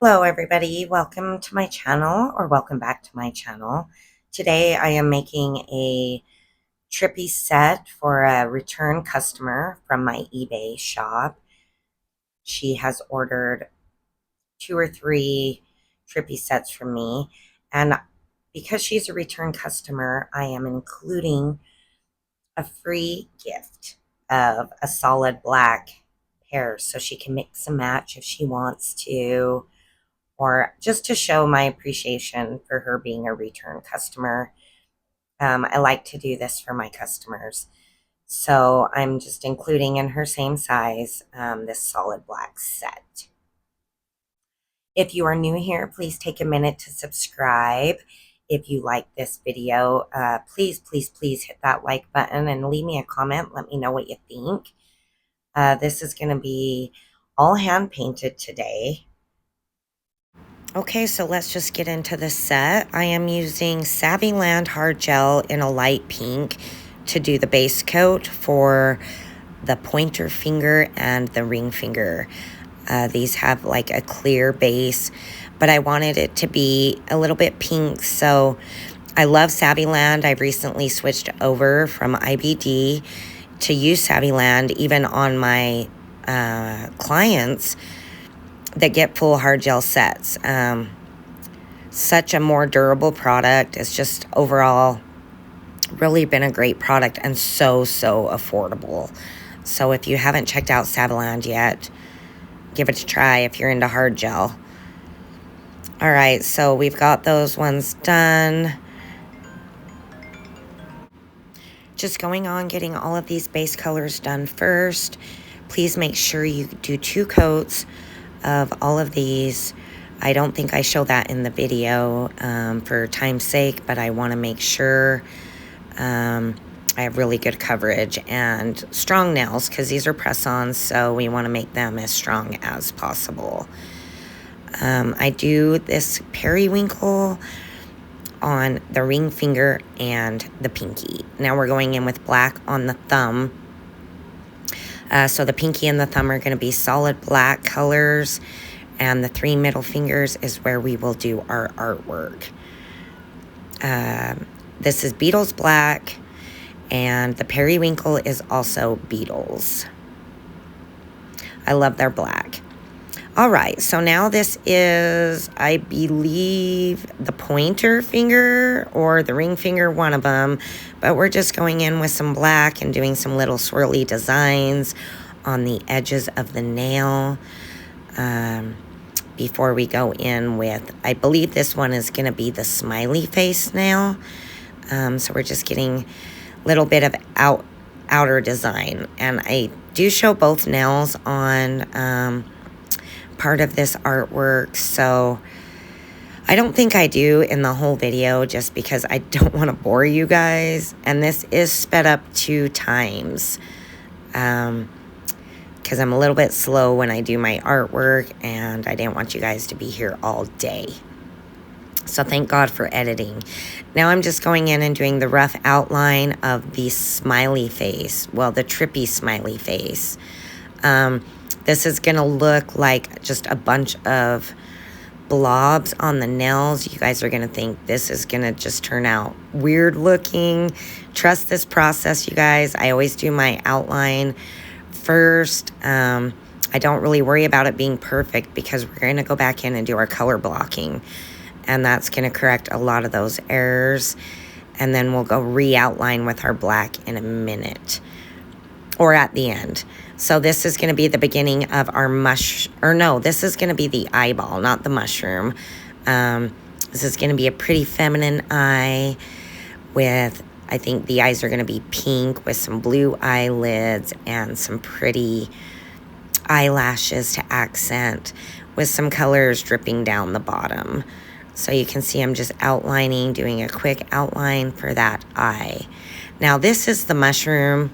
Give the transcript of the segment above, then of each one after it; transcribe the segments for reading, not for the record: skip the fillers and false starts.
Hello everybody, welcome to my channel, or welcome back to my channel. Today I am making a Trippy set for a return customer from my eBay shop. She has ordered 2 or 3 Trippy sets from me, and because she's a return customer, I am including a free gift of a solid black pair so she can mix and match if she wants to, or just to show my appreciation for her being a return customer. I like to do this for my customers. So I'm just including in her same size this solid black set. If you are new here, please take a minute to subscribe. If you like this video, please hit that like button and leave me a comment. Let me know what you think. This is going to be all hand painted today. Okay, so let's just get into the set. I am using Savvyland Hard Gel in a light pink to do the base coat for the pointer finger and the ring finger. These have like a clear base, but I wanted it to be a little bit pink, so I love Savvyland. I've recently switched over from IBD to use Savvyland, even on my clients that get full hard gel sets. Such a more durable product. It's just overall really been a great product and so affordable. So if you haven't checked out Savvyland yet, give it a try if you're into hard gel. All right, so we've got those ones done. Just going on getting all of these base colors done first. Please make sure you do 2 coats of all of these. I don't think I show that in the video for time's sake, but I want to make sure I have really good coverage and strong nails, because these are press-ons, so we want to make them as strong as possible. I do this periwinkle on the ring finger and the pinky. Now we're going in with black on the thumb. So the pinky and the thumb are going to be solid black colors, and the 3 middle fingers is where we will do our artwork. This is Beetles black, and the periwinkle is also Beetles. I love their black. All right, so now this is, I believe, the pointer finger or the ring finger, one of them. But we're just going in with some black and doing some little swirly designs on the edges of the nail before we go in with, I believe this one is going to be the smiley face nail. So we're just getting a little bit of outer design. And I do show both nails on part of this artwork, so I don't think I do in the whole video, just because I don't want to bore you guys. And this is sped up 2 times because I'm a little bit slow when I do my artwork, and I didn't want you guys to be here all day. So thank God for editing. Now I'm just going in and doing the rough outline of the smiley face, well, the Trippy smiley face. This is going to look like just a bunch of blobs on the nails. You guys are going to think this is going to just turn out weird looking. Trust this process, you guys. I always do my outline first. I don't really worry about it being perfect, because we're going to go back in and do our color blocking. And that's going to correct a lot of those errors. And then we'll go re-outline with our black in a minute, or at the end. So this is going to be the beginning of our this is going to be the eyeball, not the mushroom. This is going to be a pretty feminine eye with, I think the eyes are going to be pink with some blue eyelids and some pretty eyelashes to accent, with some colors dripping down the bottom. So you can see I'm just outlining, doing a quick outline for that eye. Now this is the mushroom.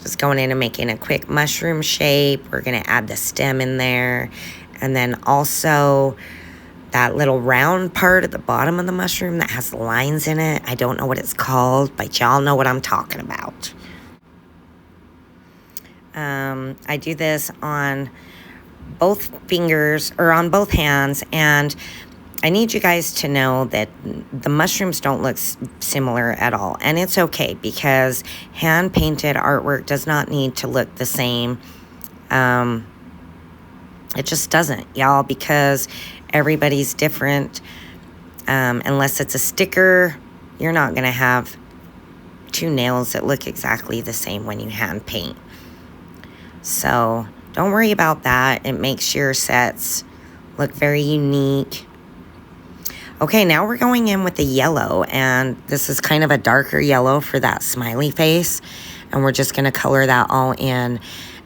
Just going in and making a quick mushroom shape. We're going to add the stem in there. And then also that little round part at the bottom of the mushroom that has lines in it. I don't know what it's called, but y'all know what I'm talking about. I do this on both fingers or on both hands, and I need you guys to know that the mushrooms don't look similar at all, and it's okay because hand painted artwork does not need to look the same. It just doesn't, y'all, because everybody's different. Unless it's a sticker, you're not gonna have two nails that look exactly the same when you hand paint. So don't worry about that. It makes your sets look very unique. Okay, now we're going in with the yellow, and this is kind of a darker yellow for that smiley face, and we're just gonna color that all in.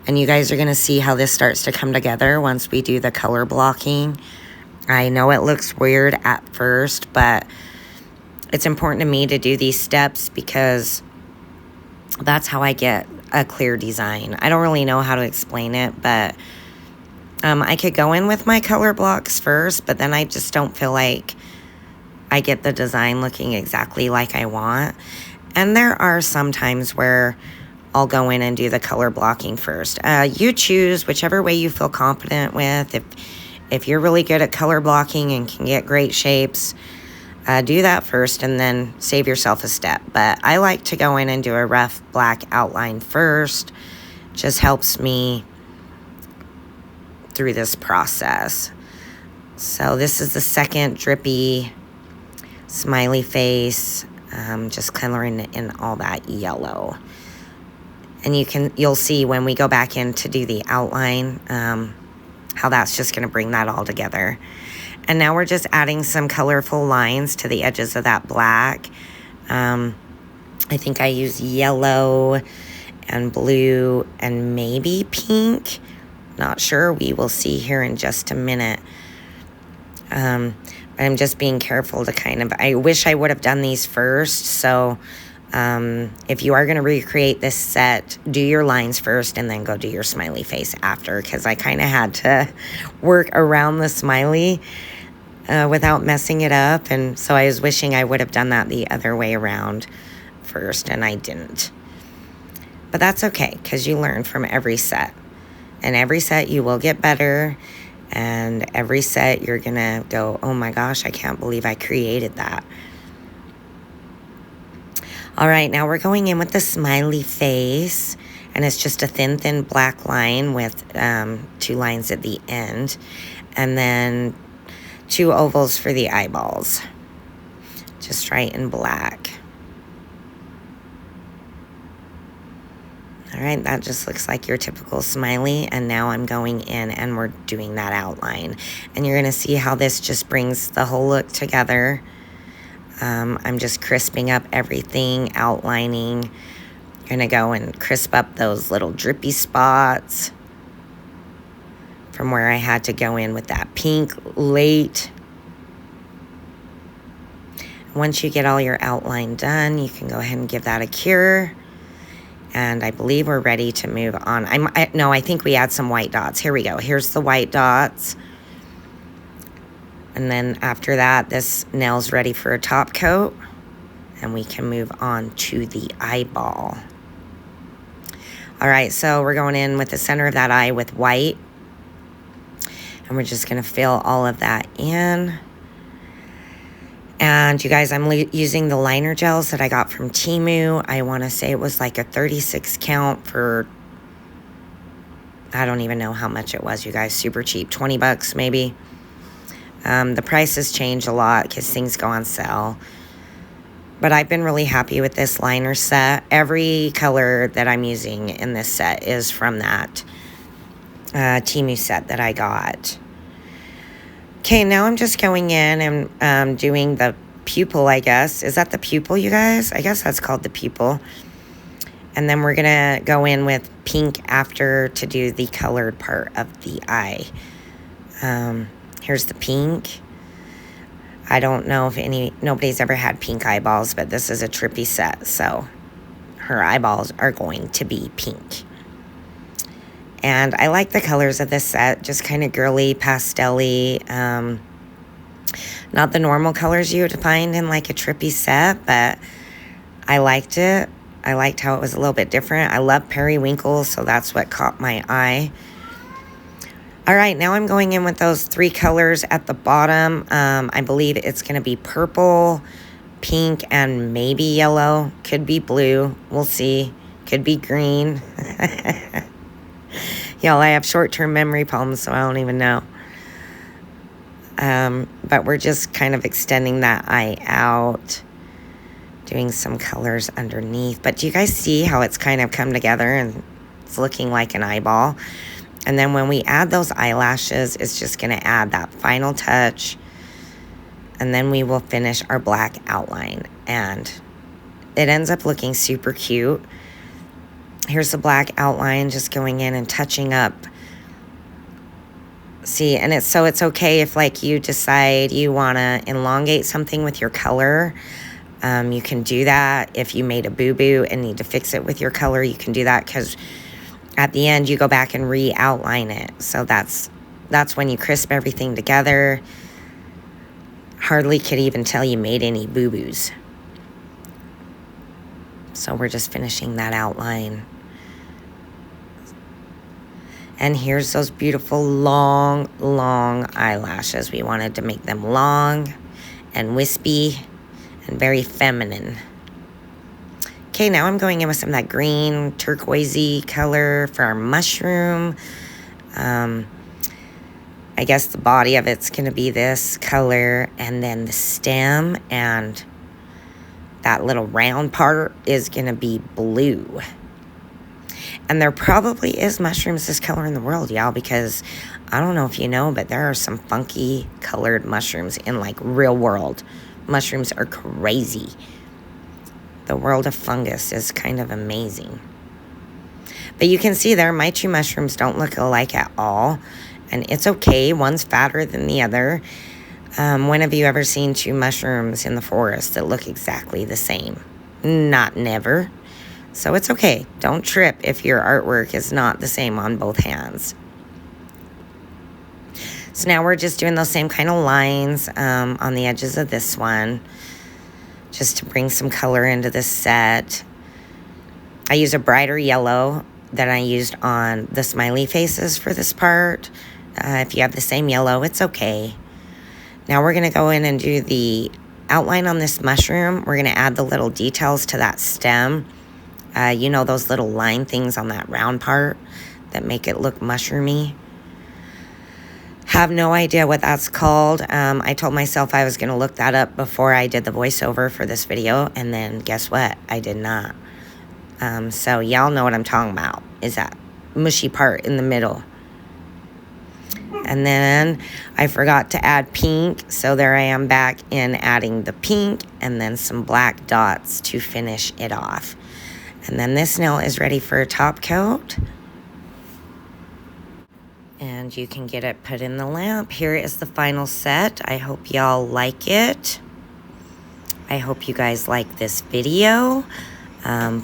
And you guys are gonna see how this starts to come together once we do the color blocking. I know it looks weird at first, but it's important to me to do these steps because that's how I get a clear design. I don't really know how to explain it, but I could go in with my color blocks first, but then I just don't feel like I get the design looking exactly like I want. And there are some times where I'll go in and do the color blocking first. You choose whichever way you feel confident with. If you're really good at color blocking and can get great shapes, do that first and then save yourself a step. But I like to go in and do a rough black outline first. Just helps me through this process. So this is the second drippy smiley face. Just coloring in all that yellow. And you'll see when we go back in to do the outline, how that's just gonna bring that all together. And now we're just adding some colorful lines to the edges of that black. I think I use yellow and blue and maybe pink. Not sure, we will see here in just a minute. I'm just being careful to kind of, I wish I would have done these first. So if you are going to recreate this set, do your lines first and then go do your smiley face after, because I kind of had to work around the smiley without messing it up. And so I was wishing I would have done that the other way around first, and I didn't. But that's okay, because you learn from every set. And every set you will get better. And every set you're going to go, oh my gosh, I can't believe I created that. All right, now we're going in with the smiley face, and it's just a thin black line with 2 lines at the end, and then 2 ovals for the eyeballs, just right in black. All right, that just looks like your typical smiley, and now I'm going in and we're doing that outline, and you're gonna see how this just brings the whole look together. I'm just crisping up everything, outlining. Gonna go and crisp up those little drippy spots from where I had to go in with that pink late. Once you get all your outline done, you can go ahead and give that a cure. And I believe we're ready to move on. No, I think we add some white dots. Here we go. Here's the white dots. And then after that, this nail's ready for a top coat. And we can move on to the eyeball. All right, so we're going in with the center of that eye with white. And we're just gonna fill all of that in. And you guys, I'm using the liner gels that I got from Temu. I wanna say it was like a 36 count for, I don't even know how much it was, you guys, super cheap, 20 bucks maybe. The prices change a lot because things go on sale. But I've been really happy with this liner set. Every color that I'm using in this set is from that Temu set that I got. Okay, now I'm just going in and doing the pupil, I guess. Is that the pupil, you guys? I guess that's called the pupil. And then we're going to go in with pink after to do the colored part of the eye. Here's the pink. I don't know if nobody's ever had pink eyeballs, but this is a Trippy set, so her eyeballs are going to be pink. And I like the colors of this set, just kind of girly, pastel-y. Not the normal colors you would find in like a Trippy set, but I liked it. I liked how it was a little bit different. I love periwinkle, so that's what caught my eye. All right, now I'm going in with those 3 colors at the bottom. I believe it's going to be purple, pink, and maybe yellow. Could be blue. We'll see. Could be green. Y'all, I have short-term memory problems, so I don't even know. But we're just kind of extending that eye out, doing some colors underneath. But do you guys see how it's kind of come together and it's looking like an eyeball? And then when we add those eyelashes, it's just going to add that final touch. And then we will finish our black outline. And it ends up looking super cute. Here's the black outline just going in and touching up. See, and it's okay if like you decide you want to elongate something with your color. You can do that. If you made a boo-boo and need to fix it with your color, you can do that, because at the end you go back and re-outline it. So that's when you crisp everything together. Hardly could even tell you made any boo-boos. So we're just finishing that outline. And here's those beautiful long eyelashes. We wanted to make them long and wispy and very feminine. Okay, now I'm going in with some of that green turquoisey color for our mushroom. I guess the body of it's going to be this color, and then the stem and that little round part is going to be blue. And there probably is mushrooms this color in the world, y'all, because I don't know if you know, but there are some funky colored mushrooms in like real world. Mushrooms are crazy. The world of fungus is kind of amazing. But you can see there, my 2 mushrooms don't look alike at all. And it's okay. One's fatter than the other. When have you ever seen 2 mushrooms in the forest that look exactly the same? Not never. So it's okay. Don't trip if your artwork is not the same on both hands. So now we're just doing those same kind of lines on the edges of this one, just to bring some color into this set. I use a brighter yellow that I used on the smiley faces for this part. If you have the same yellow, it's okay. Now we're going to go in and do the outline on this mushroom. We're going to add the little details to that stem. You know, those little line things on that round part that make it look mushroomy. Have no idea what that's called. I told myself I was going to look that up before I did the voiceover for this video, and then guess what? I did not. So y'all know what I'm talking about, is that mushy part in the middle. And then I forgot to add pink, so there I am back in adding the pink and then some black dots to finish it off. And then this nail is ready for a top coat. And you can get it put in the lamp. Here is the final set. I hope y'all like it. I hope you guys like this video.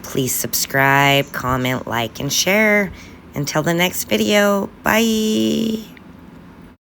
Please subscribe, comment, like, and share. Until the next video, bye.